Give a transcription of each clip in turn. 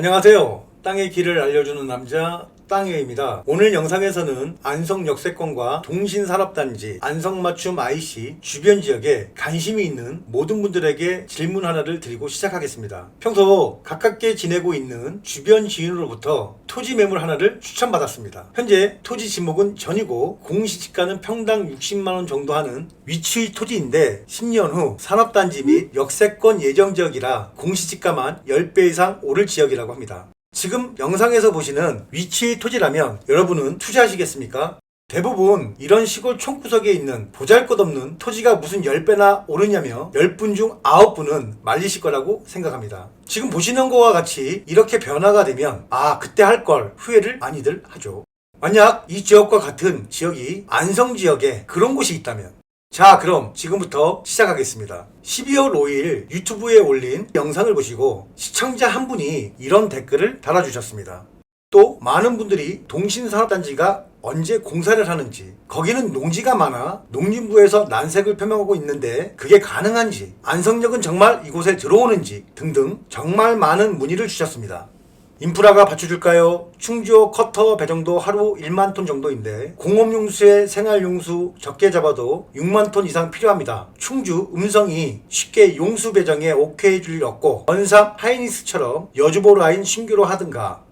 안녕하세요. 땅의 길을 알려주는 남자 땅이입니다. 오늘 영상에서는 안성 역세권과 동신산업단지 안성맞춤 IC 주변 지역에 관심이 있는 모든 분들에게 질문 하나를 드리고 시작하겠습니다. 평소 가깝게 지내고 있는 주변 지인으로부터 토지 매물 하나를 추천받았습니다. 현재 토지 지목은 전이고 공시지가는 평당 60만원 정도 하는 위치의 토지인데 10년 후 산업단지 및 역세권 예정 지역이라 공시지가만 10배 이상 오를 지역이라고 합니다. 지금 영상에서 보시는 위치의 토지라면 여러분은 투자하시겠습니까? 대부분 이런 시골 촌구석에 있는 보잘것없는 토지가 무슨 10배나 오르냐며 10분 중 9분은 말리실 거라고 생각합니다. 지금 보시는 것과 같이 이렇게 변화가 되면 그때 할 걸 후회를 많이들 하죠. 만약 이 지역과 같은 지역이 안성 지역에 그런 곳이 있다면 자, 그럼 지금부터 시작하겠습니다. 12월 5일 유튜브에 올린 영상을 보시고 시청자 한 분이 이런 댓글을 달아주셨습니다. 또 많은 분들이 동신산업단지가 언제 공사를 하는지, 거기는 농지가 많아 농림부에서 난색을 표명하고 있는데 그게 가능한지, 안성역은 정말 이곳에 들어오는지 등등 정말 많은 문의를 주셨습니다. 인프라가 받쳐줄까요? 충주호 커터 배정도 하루 1만 톤 정도인데 공업용수에 생활용수 적게 잡아도 6만 톤 이상 필요합니다. 충주 음성이 쉽게 용수 배정에 오케이 해줄 일 없고 원삼 하이닉스처럼 여주보 라인 신규로 하든가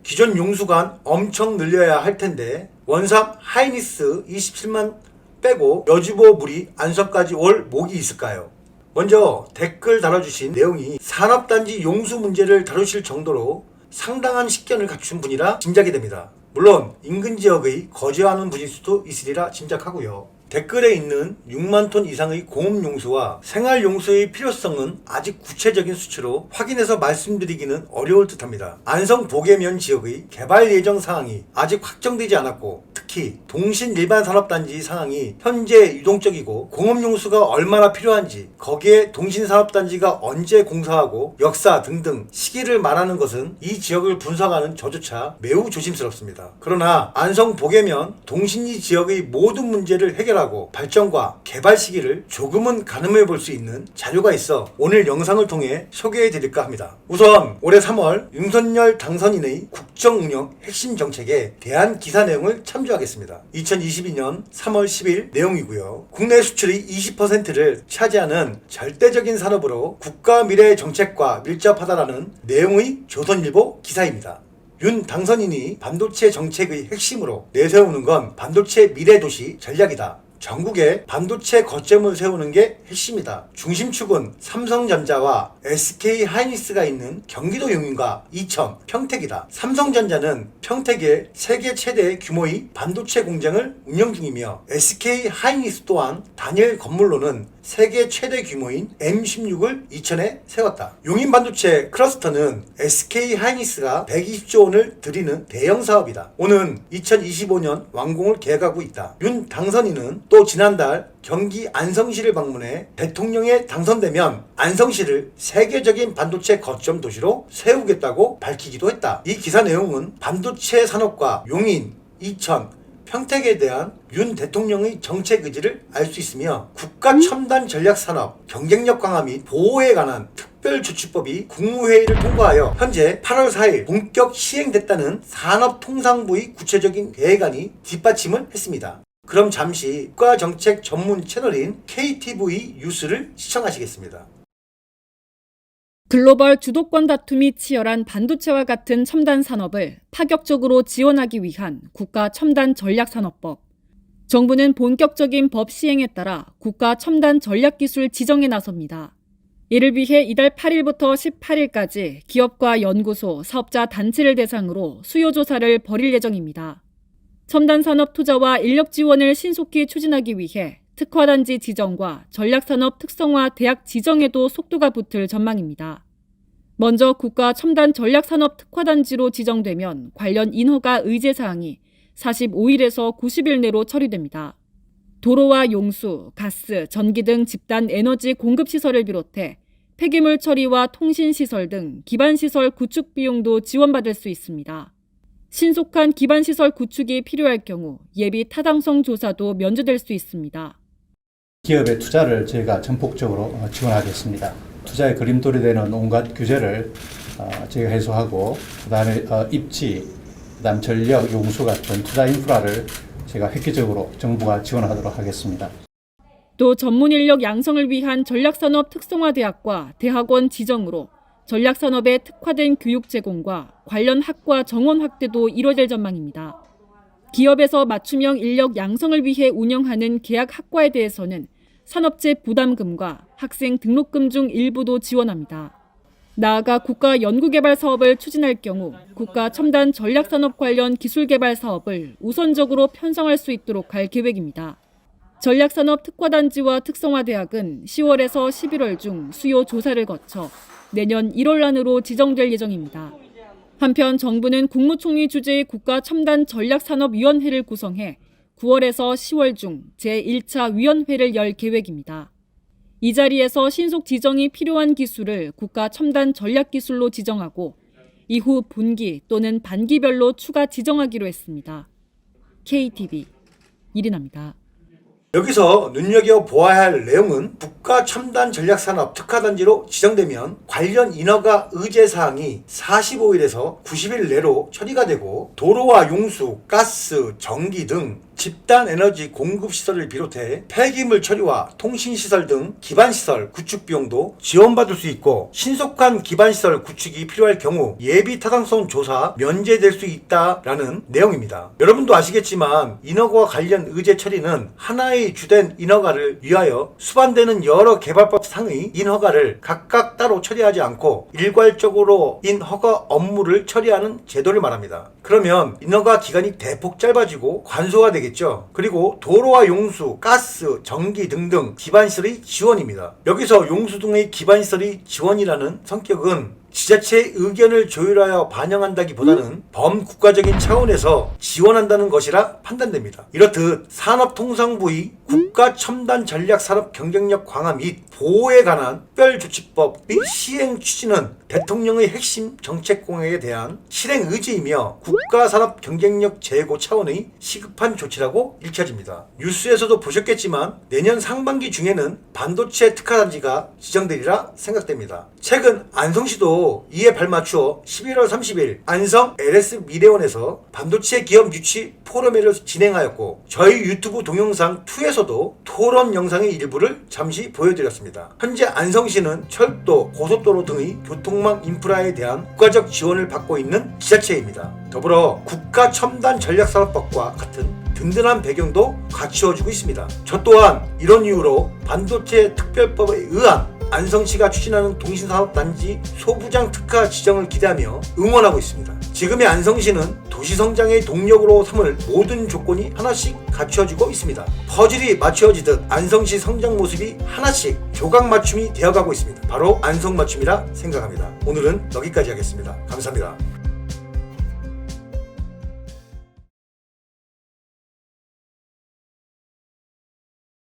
기존 용수관 엄청 늘려야 할 텐데 원삼 하이닉스 27만 빼고 여주보 물이 안성까지 올 목이 있을까요? 먼저 댓글 달아주신 내용이 산업단지 용수 문제를 다루실 정도로 상당한 식견을 갖춘 분이라 짐작이 됩니다. 물론 인근 지역의 거주하는 분일 수도 있으리라 짐작하고요. 댓글에 있는 6만 톤 이상의 공업용수와 생활용수의 필요성은 아직 구체적인 수치로 확인해서 말씀드리기는 어려울 듯합니다. 안성 보계면 지역의 개발 예정 사항이 아직 확정되지 않았고 특히 동신 일반 산업단지 상황이 현재 유동적이고 공업용수가 얼마나 필요한지 거기에 동신산업단지가 언제 공사하고 역사 등등 시기를 말하는 것은 이 지역을 분석하는 저조차 매우 조심스럽습니다. 그러나 안성 보계면 동신리 지역의 모든 문제를 해결하고 발전과 개발 시기를 조금은 가늠해 볼 수 있는 자료가 있어 오늘 영상을 통해 소개해 드릴까 합니다. 우선 올해 3월 윤석열 당선인의 국정운영 핵심 정책에 대한 기사 내용을 참조하겠습니다. 2022년 3월 10일 내용이고요. 국내 수출의 20%를 차지하는 절대적인 산업으로 국가 미래 정책과 밀접하다라는 내용의 조선일보 기사입니다. 윤 당선인이 반도체 정책의 핵심으로 내세우는 건 반도체 미래도시 전략이다. 전국에 반도체 거점을 세우는 게 핵심이다. 중심축은 삼성전자와 SK하이닉스가 있는 경기도 용인과 이천, 평택이다. 삼성전자는 평택에 세계 최대 규모의 반도체 공장을 운영 중이며 SK하이닉스 또한 단일 건물로는 세계 최대 규모인 M16을 이천에 세웠다. 용인 반도체 클러스터는 SK하이닉스가 120조 원을 들이는 대형 사업이다. 오는 2025년 완공을 계획하고 있다. 윤 당선인은 또 지난달 경기 안성시를 방문해 대통령에 당선되면 안성시를 세계적인 반도체 거점 도시로 세우겠다고 밝히기도 했다. 이 기사 내용은 반도체 산업과 용인, 이천, 평택에 대한 윤 대통령의 정책 의지를 알 수 있으며 국가 첨단 전략 산업 경쟁력 강화 및 보호에 관한 특별조치법이 국무회의를 통과하여 현재 8월 4일 본격 시행됐다는 산업통상부의 구체적인 계획안이 뒷받침을 했습니다. 그럼 잠시 국가정책 전문 채널인 KTV 뉴스를 시청하시겠습니다. 글로벌 주도권 다툼이 치열한 반도체와 같은 첨단 산업을 파격적으로 지원하기 위한 국가 첨단 전략산업법. 정부는 본격적인 법 시행에 따라 국가 첨단 전략기술 지정에 나섭니다. 이를 위해 이달 8일부터 18일까지 기업과 연구소, 사업자 단체를 대상으로 수요조사를 벌일 예정입니다. 첨단 산업 투자와 인력 지원을 신속히 추진하기 위해 특화단지 지정과 전략산업 특성화 대학 지정에도 속도가 붙을 전망입니다. 먼저 국가 첨단 전략산업 특화단지로 지정되면 관련 인허가 의제사항이 45일에서 90일 내로 처리됩니다. 도로와 용수, 가스, 전기 등 집단 에너지 공급시설을 비롯해 폐기물 처리와 통신시설 등 기반시설 구축 비용도 지원받을 수 있습니다. 신속한 기반시설 구축이 필요할 경우 예비 타당성 조사도 면제될 수 있습니다. 기업의 투자를 저희가 전폭적으로 지원하겠습니다. 투자의 그림돌이 되는 온갖 규제를 저희가 해소하고, 그다음에 입지, 그다음 전력, 용수 같은 투자 인프라를 제가 획기적으로 정부가 지원하도록 하겠습니다. 또 전문 인력 양성을 위한 전략산업 특성화대학과 대학원 지정으로 전략산업에 특화된 교육 제공과 관련 학과 정원 확대도 이뤄질 전망입니다. 기업에서 맞춤형 인력 양성을 위해 운영하는 계약 학과에 대해서는 산업재 부담금과 학생 등록금 중 일부도 지원합니다. 나아가 국가 연구개발 사업을 추진할 경우 국가 첨단 전략산업 관련 기술개발 사업을 우선적으로 편성할 수 있도록 할 계획입니다. 전략산업 특화단지와 특성화대학은 10월에서 11월 중 수요 조사를 거쳐 내년 1월 안으로 지정될 예정입니다. 한편 정부는 국무총리 주재의 국가첨단전략산업위원회를 구성해 9월에서 10월 중 제1차 위원회를 열 계획입니다. 이 자리에서 신속 지정이 필요한 기술을 국가첨단전략기술로 지정하고 이후 분기 또는 반기별로 추가 지정하기로 했습니다. KTV 이리나입니다. 여기서 눈여겨보아야 할 내용은 국가첨단전략산업 특화단지로 지정되면 관련 인허가 의제사항이 45일에서 90일 내로 처리가 되고 도로와 용수, 가스, 전기 등 집단에너지 공급시설을 비롯해 폐기물 처리와 통신시설 등 기반시설 구축 비용도 지원받을 수 있고 신속한 기반시설 구축이 필요할 경우 예비 타당성 조사 면제될 수 있다라는 내용입니다. 여러분도 아시겠지만 인허가와 관련 의제 처리는 하나의 주된 인허가를 위하여 수반되는 여러 개발법 상의 인허가를 각각 따로 처리하지 않고 일괄적으로 인허가 업무를 처리하는 제도를 말합니다. 그러면 인허가 기간이 대폭 짧아지고 관소가 되겠죠. 그리고 도로와 용수, 가스, 전기 등등 기반시설의 지원입니다. 여기서 용수 등의 기반시설의 지원이라는 성격은 지자체의 의견을 조율하여 반영한다기보다는 범국가적인 차원에서 지원한다는 것이라 판단됩니다. 이렇듯 산업통상부의 국가첨단전략산업 경쟁력 강화 및 보호에 관한 특별조치법의 시행 취지는 대통령의 핵심 정책 공약에 대한 실행 의지이며 국가산업 경쟁력 제고 차원의 시급한 조치라고 읽혀집니다. 뉴스에서도 보셨겠지만 내년 상반기 중에는 반도체 특화단지가 지정되리라 생각됩니다. 최근 안성시도 이에 발맞추어 11월 30일 안성 LS 미래원에서 반도체 기업 유치 포럼회를 진행하였고 저희 유튜브 동영상 2에서도 토론 영상의 일부를 잠시 보여드렸습니다. 현재 안성시는 철도, 고속도로 등의 교통망 인프라에 대한 국가적 지원을 받고 있는 지자체입니다. 더불어 국가첨단전략산업법과 같은 든든한 배경도 갖추어주고 있습니다. 저 또한 이런 이유로 반도체 특별법에 의한 안성시가 추진하는 동신산업단지 소부장 특화 지정을 기대하며 응원하고 있습니다. 지금의 안성시는 도시성장의 동력으로 삼을 모든 조건이 하나씩 갖추어지고 있습니다. 퍼즐이 맞추어지듯 안성시 성장 모습이 하나씩 조각 맞춤이 되어가고 있습니다. 바로 안성맞춤이라 생각합니다. 오늘은 여기까지 하겠습니다. 감사합니다.